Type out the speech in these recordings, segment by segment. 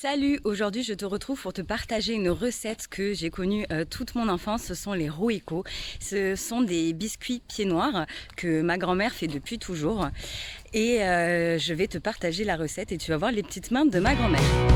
Salut, aujourd'hui je te retrouve pour te partager une recette que j'ai connue toute mon enfance. Ce sont les roéco. Ce sont des biscuits pieds noirs que ma grand-mère fait depuis toujours. Et je vais te partager la recette et tu vas voir les petites mains de ma grand-mère.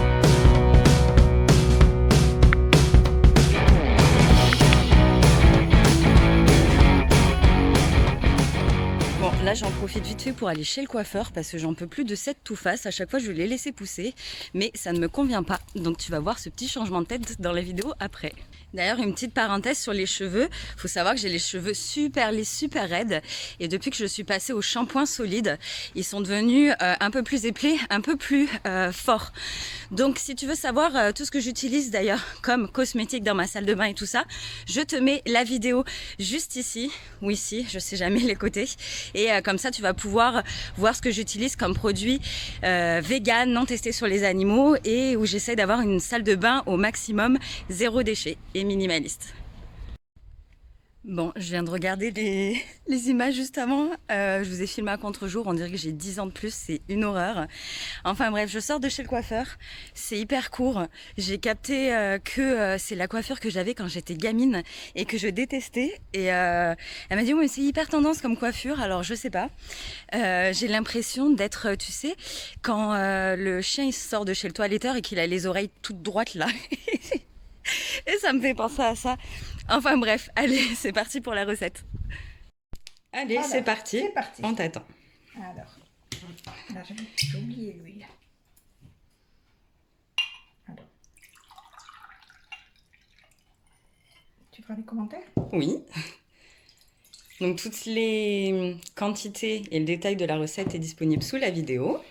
Bon, là j'en profite vite fait pour aller chez le coiffeur parce que j'en peux plus de cette toufface. À chaque fois je l'ai laissé pousser, mais ça ne me convient pas. Donc tu vas voir ce petit changement de tête dans la vidéo après. D'ailleurs, une petite parenthèse sur les cheveux. Faut savoir que j'ai les cheveux super lisses, super raides. Et depuis que je suis passée au shampoing solide, ils sont devenus un peu plus épais, un peu plus forts. Donc si tu veux savoir tout ce que j'utilise d'ailleurs comme cosmétique dans ma salle de bain et tout ça, je te mets la vidéo juste ici ou ici, je sais jamais les côtés. Et comme ça, tu vas pouvoir voir ce que j'utilise comme produit vegan, non testé sur les animaux et où j'essaie d'avoir une salle de bain au maximum zéro déchet et minimaliste. Bon, je viens de regarder les images juste avant. Je vous ai filmé à contre-jour, on dirait que j'ai 10 ans de plus, c'est une horreur. Enfin bref, je sors de chez le coiffeur, c'est hyper court. J'ai capté que c'est la coiffure que j'avais quand j'étais gamine et que je détestais. Et elle m'a dit, oui, mais c'est hyper tendance comme coiffure, alors je sais pas. J'ai l'impression d'être, tu sais, quand le chien il sort de chez le toiletteur et qu'il a les oreilles toutes droites là. Et ça me fait penser à ça. Enfin bref, allez, c'est parti pour la recette. Allez, Alors, c'est parti. c'est parti. On t'attend. Alors, là, j'ai oublié l'huile. Alors, tu feras des commentaires? Oui. Donc toutes les quantités et le détail de la recette est disponible sous la vidéo.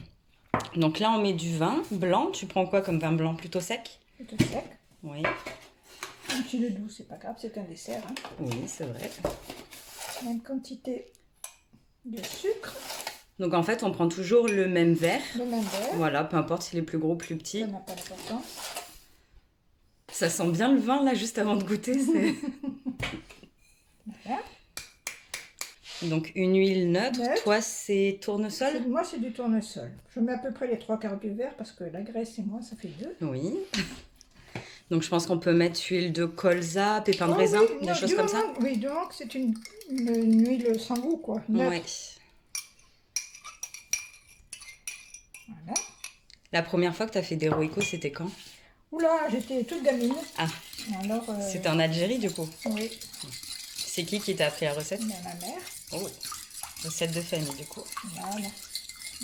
Donc là, on met du vin blanc. Tu prends quoi comme vin blanc? Plutôt sec? Plutôt sec. Oui. Un petit peu doux, c'est pas grave, c'est un dessert. Hein. Oui, c'est vrai. Même quantité de sucre, Donc en fait, on prend toujours le même verre. le même verre. Voilà, peu importe s'il est plus gros ou plus petit. Ça n'a pas d'importance. Ça sent bien le vin là, juste avant de goûter. C'est... Voilà. Donc une huile neutre. Neutre. Toi, c'est tournesol? Moi, c'est du tournesol. Je mets à peu près les 3/4 du verre parce que la graisse et moi, ça fait 2. Oui. Donc je pense qu'on peut mettre huile de colza, pépins de Oh, raisin, oui, des choses comme ça. Oui, du moment que c'est une huile sans goût, quoi. Neutre. Ouais. Voilà. La première fois que tu as fait des roïcos, c'était quand? Oula, j'étais toute gamine. Ah, Alors, c'était en Algérie du coup. oui, C'est qui t'a appris la recette? mais ma mère. Oh oui. Recette de famille du coup. Voilà.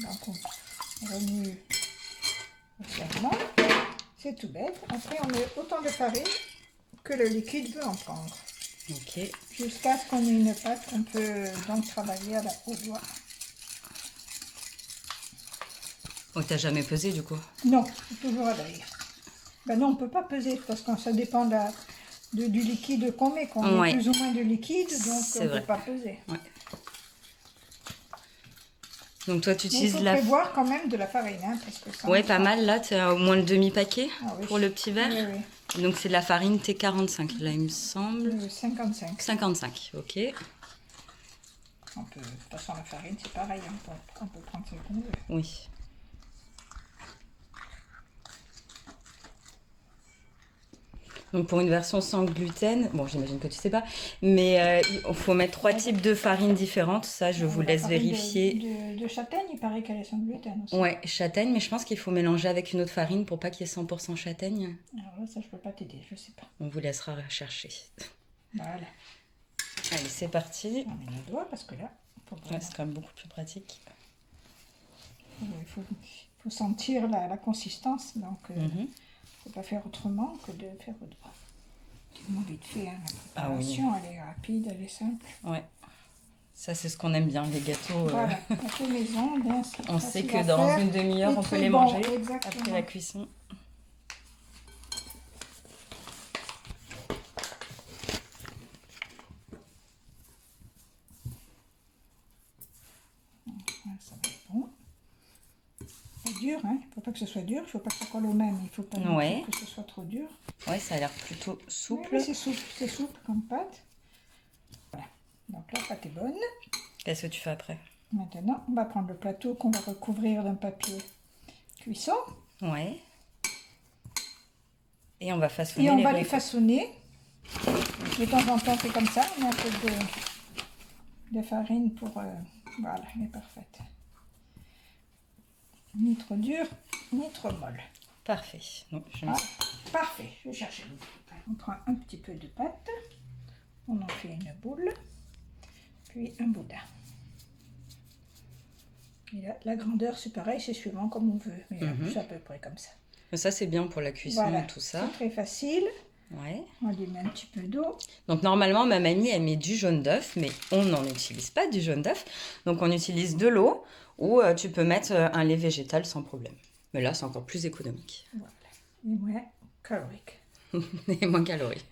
Donc, on remue légèrement. C'est tout bête. Après, on met autant de farine que le liquide veut en prendre. Ok. Jusqu'à ce qu'on ait une pâte qu'on peut donc travailler au doigt. Oh, t'as jamais pesé du coup? Non, c'est toujours à l'œil. Ben non, on ne peut pas peser parce que ça dépend du liquide qu'on met. Qu'on met Ouais. plus ou moins de liquide, donc C'est on ne vrai. peut pas peser. Ouais. Donc toi, tu Mais il utilises faut la... prévoir quand même de la farine. Hein, parce que ça, Ouais, pas mal. Là, tu as au moins le demi-paquet Ah oui. pour le petit verre. Oui, oui. Donc c'est de la farine T45, là, il me semble. 55. 55, ok. De toute façon, la farine, c'est pareil. On peut prendre ce qu'on veut. Oui. Donc pour une version sans gluten, bon j'imagine que tu sais pas, mais il faut mettre 3 types de farines différentes. Ça, je vous La laisse farine vérifier. de châtaigne, il paraît qu'elle est sans gluten aussi. Ouais, châtaigne, mais je pense qu'il faut mélanger avec une autre farine pour pas qu'il y ait 100% châtaigne. Alors là, ça, je peux pas t'aider, je sais pas. On vous laissera chercher. Voilà. Allez, c'est parti. On met nos doigts parce que là, Ouais, c'est quand même beaucoup plus pratique. il faut sentir la consistance. Donc, Mhm. faut pas faire autrement que de faire au doigt. Tellement vite fait, hein, la Ah oui. préparation, elle est rapide, elle est simple. Ouais. Ça, c'est ce qu'on aime bien, les gâteaux. Voilà, gâteau maison, bien sûr. On sait que dans une demi-heure, on peut les manger après la cuisson. Ça va être bon. C'est dur, hein. Il ne faut pas que ce soit dur, il ne faut pas que ça colle au même. Il ne faut pas Ouais. que ce soit trop dur. Ouais, ça a l'air plutôt souple. Oui, c'est souple comme pâte. Voilà. Donc la pâte est bonne. Qu'est-ce que tu fais après? Maintenant, on va prendre le plateau qu'on va recouvrir d'un papier cuisson. Ouais. Et on va façonner Et on va les wafers. façonner. De temps en temps, on fait comme ça. On met un peu de farine pour... voilà, elle est parfaite. Ni trop dure, ni trop molle. Parfait. Donc, je... Parfait. Je vais chercher le pâte. On prend un petit peu de pâte. On en fait une boule. Puis un boudin. Et là, la grandeur, c'est pareil, c'est suivant comme on veut. Mais c'est à peu près comme ça. Ça, c'est bien pour la cuisson Voilà, et tout ça. c'est très facile. Ouais. On lui met un petit peu d'eau. Donc normalement, ma mamie, elle met du jaune d'œuf, mais on n'en utilise pas du jaune d'œuf. Donc on utilise de l'eau ou tu peux mettre un lait végétal sans problème. Mais là, c'est encore plus économique. Voilà. Et moins calorique. Et moins calorique.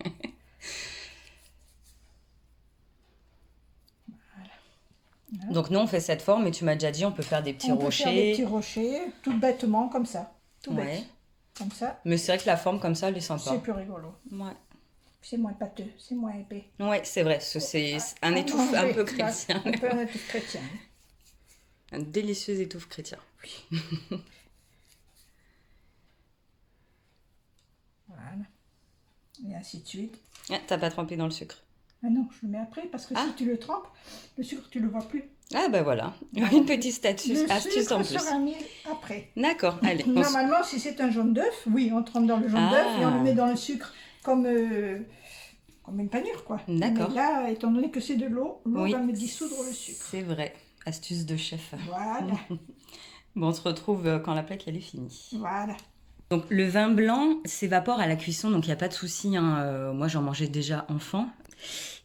Voilà. Donc nous, on fait cette forme, et tu m'as déjà dit, on peut faire des petits On peut rochers. faire des petits rochers, tout bêtement, comme ça. Tout Ouais. bête. Comme ça, Mais c'est vrai que la forme comme ça, elle est sympa. c'est plus rigolo. Ouais. C'est moins pâteux, c'est moins épais. Ouais, c'est vrai. C'est un étouffe un peu chrétien. Un peu un étouffe chrétien. Un délicieux étouffe chrétien. Voilà. Et ainsi de suite. Ah, t'as pas trempé dans le sucre. Ah non, je le mets après parce que si tu le trempes, le sucre, tu le vois plus. Ah bah voilà, une petite astuce en plus. Sera mis après. D'accord, allez. Normalement, si c'est un jaune d'œuf, oui, on trempe dans le jaune d'œuf et on le met dans le sucre comme une panure, quoi. D'accord. Mais là, étant donné que c'est de l'eau, l'eau Oui, va me dissoudre le sucre. c'est vrai, astuce de chef. Voilà, Bon, on se retrouve quand la plaque elle est finie. voilà. Donc le vin blanc s'évapore à la cuisson, donc il n'y a pas de souci. Hein. Moi, j'en mangeais déjà enfant.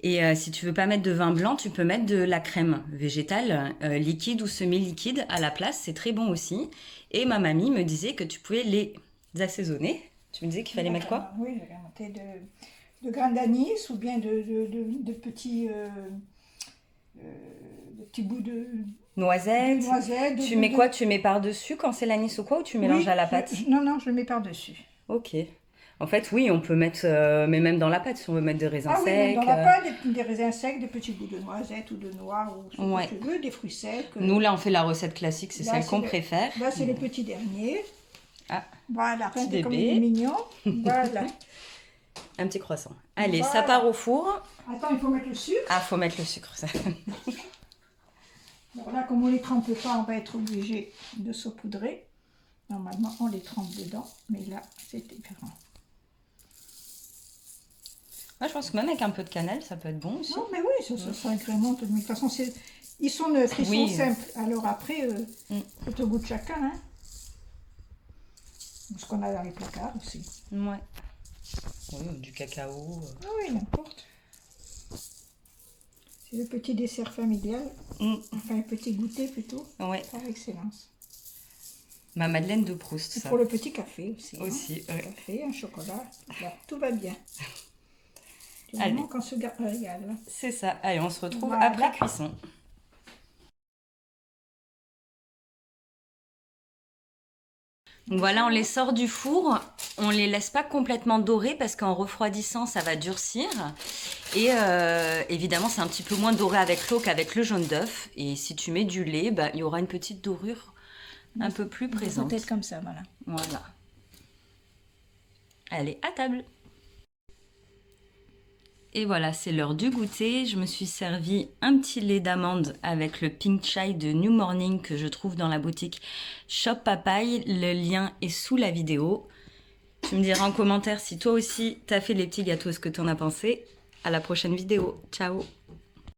Et si tu veux pas mettre de vin blanc, tu peux mettre de la crème végétale, liquide ou semi-liquide à la place. C'est très bon aussi. Et ma mamie me disait que tu pouvais les assaisonner. Tu me disais qu'il fallait mettre quoi? Oui, je vais mettre de grains d'anis ou bien de petits bouts de Noisettes. noisettes. Tu mets quoi? Tu mets par-dessus quand c'est l'anis ou quoi? Ou tu mélanges à la pâte? Non, je le mets par-dessus. Ok. En fait, oui, on peut mettre, mais même dans la pâte, si on veut mettre des raisins Ah oui, secs. dans la pâte, des raisins secs, des petits bouts de noisettes ou de noix ou ce que tu veux, des fruits secs. Nous, là, on fait la recette classique, c'est celle qu'on préfère. Là, c'est les petits derniers. Ah, voilà, petit regardez comme il bébé. est mignon. Voilà. Un petit croissant. Allez, Voilà. ça part au four. Attends, il faut mettre le sucre. Ah, faut mettre le sucre, ça. Bon, là, comme on ne les trempe pas, on va être obligé de saupoudrer. Normalement, on les trempe dedans, mais là, c'est différent. Moi, je pense que même avec un peu de cannelle, ça peut être bon aussi. Non, mais oui, ça agrémente. Mais de toute façon, ils sont neufs, ils sont simples. Alors après, c'est au goût de chacun. Hein. Ce qu'on a dans les placards aussi. Ouais. Oui, du cacao. Oui, n'importe. C'est le petit dessert familial. Enfin, un petit goûter plutôt. Ouais. Par excellence. Ma Madeleine de Proust, Et ça. pour le petit café aussi. Aussi, Un ouais. café, un chocolat. Là, tout va bien. Allez. Quand on se régale. C'est ça. Allez, on se retrouve Voilà. après cuisson. Donc voilà, on les sort du four, on les laisse pas complètement dorer parce qu'en refroidissant, ça va durcir. Et évidemment, c'est un petit peu moins doré avec l'eau qu'avec le jaune d'œuf. Et si tu mets du lait, bah, il y aura une petite dorure un peu plus présente. Peut-être comme ça, voilà. Voilà. Allez, à table. Et voilà, c'est l'heure du goûter. Je me suis servi un petit lait d'amande avec le pink chai de New Morning que je trouve dans la boutique Shop Papaye. Le lien est sous la vidéo. Tu me diras en commentaire si toi aussi t'as fait les petits gâteaux, ce que t'en as pensé. À la prochaine vidéo. Ciao!